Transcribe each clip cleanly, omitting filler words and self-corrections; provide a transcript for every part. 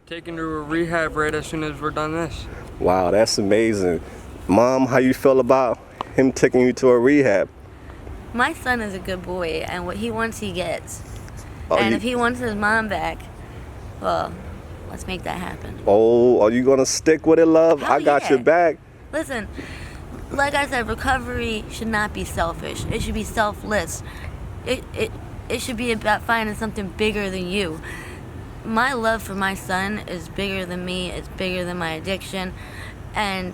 taken to a rehab right as soon as we're done this. Wow, that's amazing. Mom, how you feel about him taking you to a rehab? My son is a good boy, and what he wants, he gets. Oh, and if he wants his mom back, well, let's make that happen. Oh, are you gonna stick with it, love? Hell I got yeah. your back. Listen, like I said, recovery should not be selfish. It should be selfless. It should be about finding something bigger than you. My love for my son is bigger than me. It's bigger than my addiction. And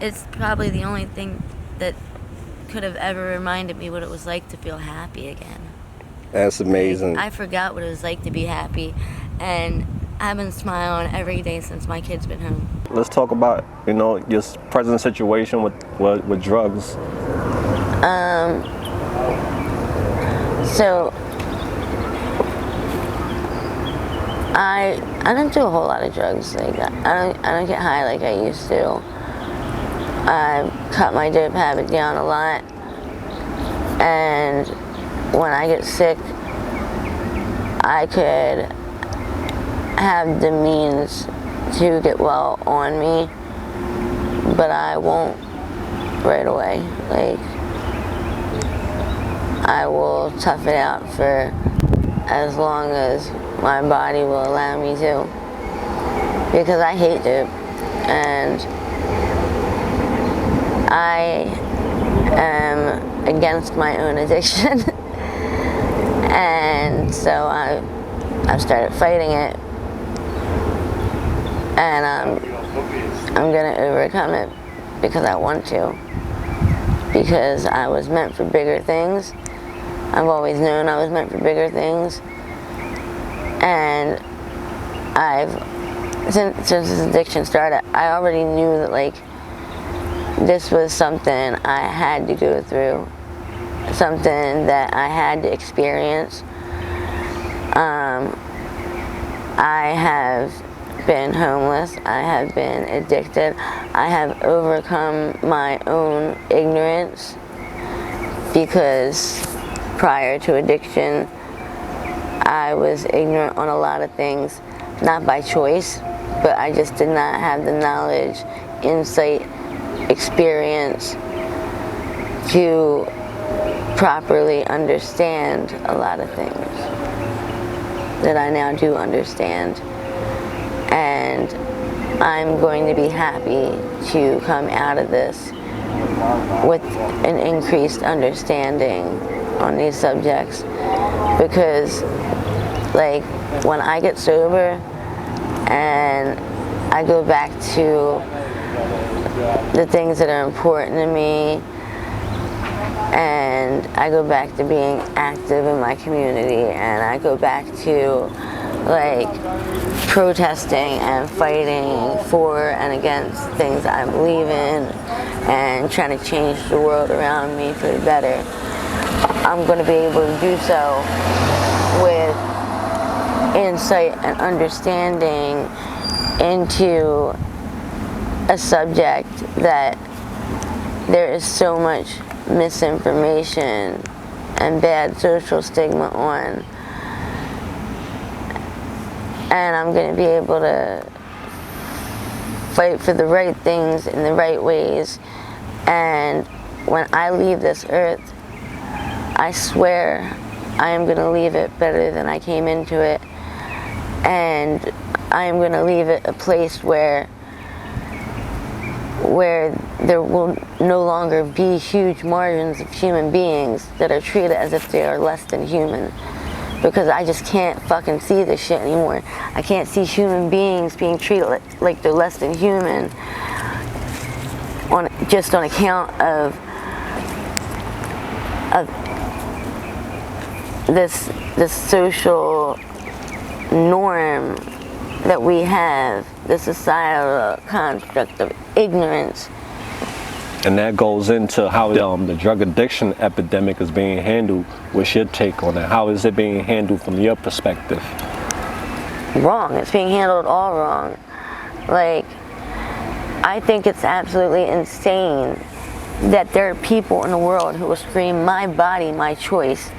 it's probably the only thing that could have ever reminded me what it was like to feel happy again. That's amazing. Like, I forgot what it was like to be happy. And I've been smiling every day since my kid's been home. Let's talk about, your present situation with drugs. So I don't do a whole lot of drugs. Like I don't get high like I used to. I've cut my dope habit down a lot, and when I get sick, I could have the means to get well on me, but I won't right away. Like, I will tough it out for as long as my body will allow me to, because I hate dope, and I am against my own addiction. And so I've started fighting it, and I'm gonna overcome it because I want to, because I was meant for bigger things. I've always known I was meant for bigger things, and since this addiction started, I already knew that, like, this was something I had to go through, something that I had to experience. I have been homeless, I have been addicted, I have overcome my own ignorance, because prior to addiction, I was ignorant on a lot of things, not by choice, but I just did not have the knowledge, insight, experience to properly understand a lot of things that I now do understand. And I'm going to be happy to come out of this with an increased understanding on these subjects, because, like, when I get sober and I go back to the things that are important to me, and I go back to being active in my community, and I go back to, like, protesting and fighting for and against things I believe in, and trying to change the world around me for the better, I'm going to be able to do so with insight and understanding into a subject that there is so much misinformation and bad social stigma on. And I'm going to be able to fight for the right things in the right ways. And when I leave this earth, I swear I am going to leave it better than I came into it. And I am going to leave it a place where there will no longer be huge margins of human beings that are treated as if they are less than human. Because I just can't fucking see this shit anymore. I can't see human beings being treated like they're less than human just on account of this social norm that we have, the societal construct of ignorance. And that goes into how the drug addiction epidemic is being handled. What's your take on that? How is it being handled from your perspective? Wrong. It's being handled all wrong. Like, I think it's absolutely insane that there are people in the world who will scream, "My body, my choice,"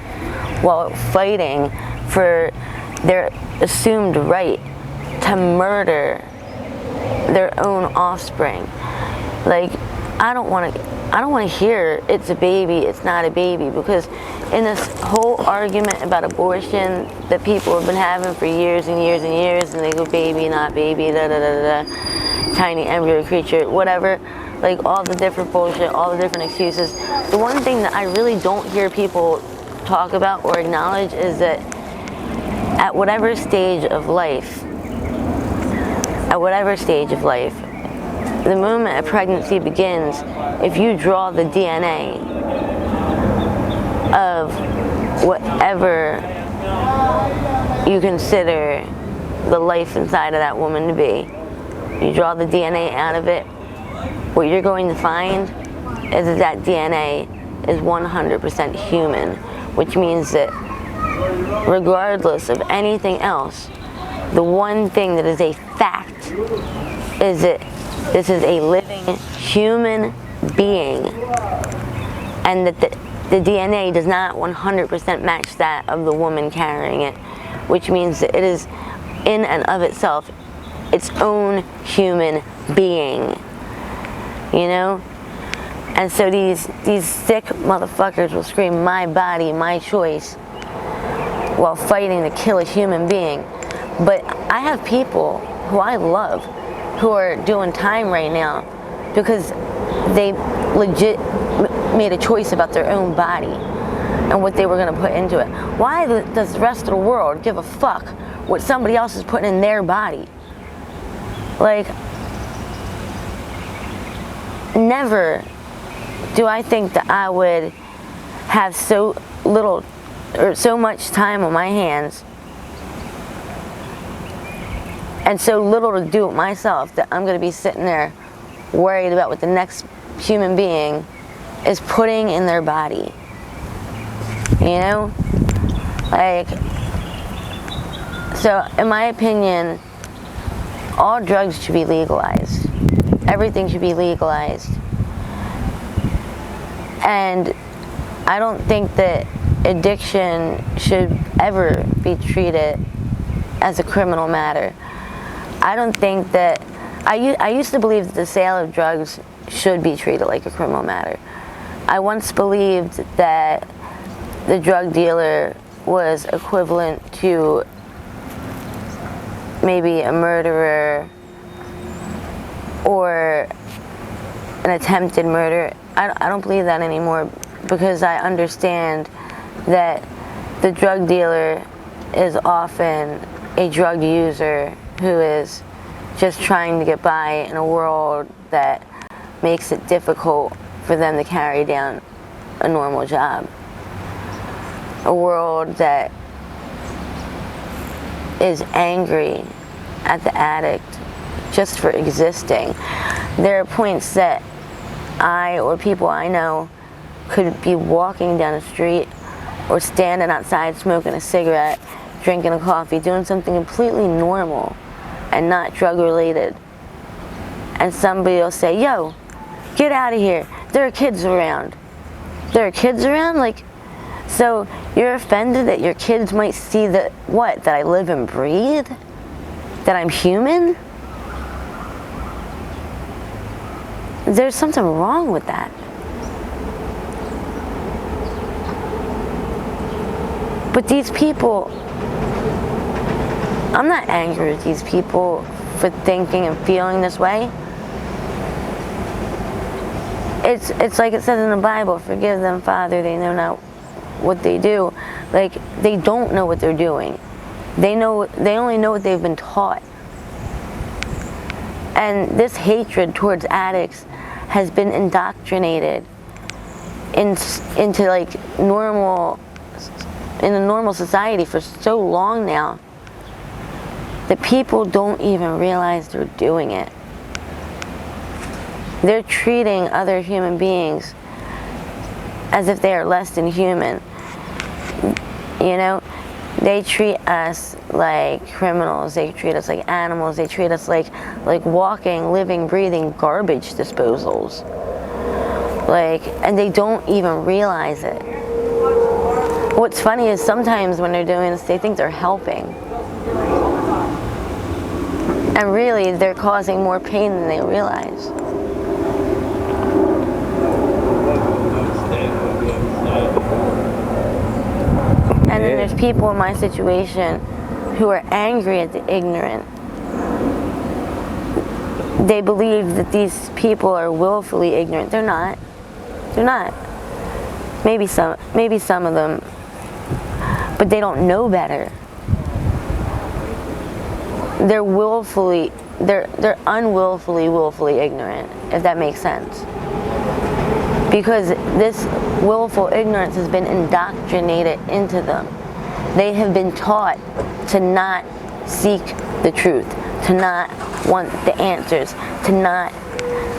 while fighting for their assumed right to to murder their own offspring. Like, I don't want to hear it's a baby, it's not a baby, because in this whole argument about abortion that people have been having for years and years and years, and they go baby, not baby, da da da da, tiny embryo creature, whatever, like all the different bullshit, all the different excuses. The one thing that I really don't hear people talk about or acknowledge is that at whatever stage of life, the moment a pregnancy begins, if you draw the DNA of whatever you consider the life inside of that woman to be, you draw the DNA out of it, what you're going to find is that DNA is 100% human, which means that regardless of anything else, the one thing that is a fact is that this is a living human being, and that the DNA does not 100% match that of the woman carrying it, which means that it is in and of itself its own human being, you know? And so these sick motherfuckers will scream, my body, my choice, while fighting to kill a human being. But I have people who I love who are doing time right now because they legit made a choice about their own body and what they were going to put into it. Why does the rest of the world give a fuck what somebody else is putting in their body? Like, never do I think that I would have so little or so much time on my hands and so little to do it myself that I'm going to be sitting there worried about what the next human being is putting in their body. You know? Like, so in my opinion, all drugs should be legalized. Everything should be legalized. And I don't think that addiction should ever be treated as a criminal matter. I don't think that, I used to believe that the sale of drugs should be treated like a criminal matter. I once believed that the drug dealer was equivalent to maybe a murderer or an attempted murder. I don't believe that anymore, because I understand that the drug dealer is often a drug user who is just trying to get by in a world that makes it difficult for them to carry down a normal job. A world that is angry at the addict just for existing. There are points that I or people I know could be walking down the street or standing outside smoking a cigarette, drinking a coffee, doing something completely normal and not drug related, and somebody will say, yo, get out of here, there are kids around. There are kids around? Like, so you're offended that your kids might see that, what, that I live and breathe? That I'm human? There's something wrong with that. But these people, I'm not angry with these people for thinking and feeling this way. It's like it says in the Bible, forgive them, Father, they know not what they do. Like, they don't know what they're doing. They only know what they've been taught. And this hatred towards addicts has been indoctrinated into like in a normal society for so long now that people don't even realize they're doing it. They're treating other human beings as if they are less than human. You know, they treat us like criminals, they treat us like animals, they treat us like walking, living, breathing garbage disposals. Like, and they don't even realize it. What's funny is sometimes when they're doing this, they think they're helping. And really, they're causing more pain than they realize. And then there's people in my situation who are angry at the ignorant. They believe that these people are willfully ignorant. They're not. They're not. Maybe some of them, but they don't know better. They're unwillfully, willfully ignorant, if that makes sense. Because this willful ignorance has been indoctrinated into them. They have been taught to not seek the truth, to not want the answers, to not.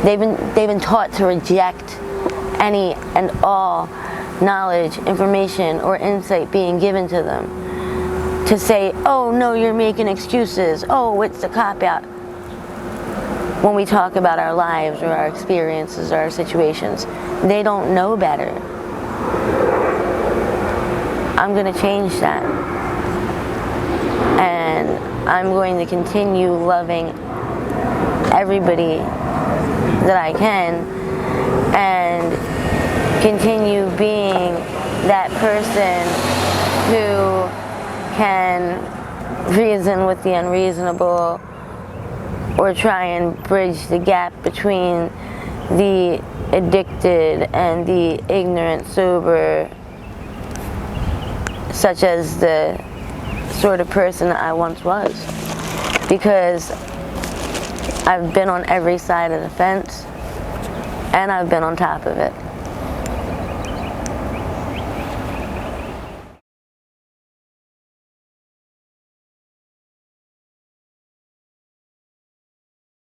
They've been taught to reject any and all knowledge, information, or insight being given to them. To say, oh no, you're making excuses. Oh, it's a cop-out. When we talk about our lives or our experiences or our situations, they don't know better. I'm going to change that. And I'm going to continue loving everybody that I can and continue being that person who can reason with the unreasonable or try and bridge the gap between the addicted and the ignorant sober, such as the sort of person I once was. Because I've been on every side of the fence and I've been on top of it.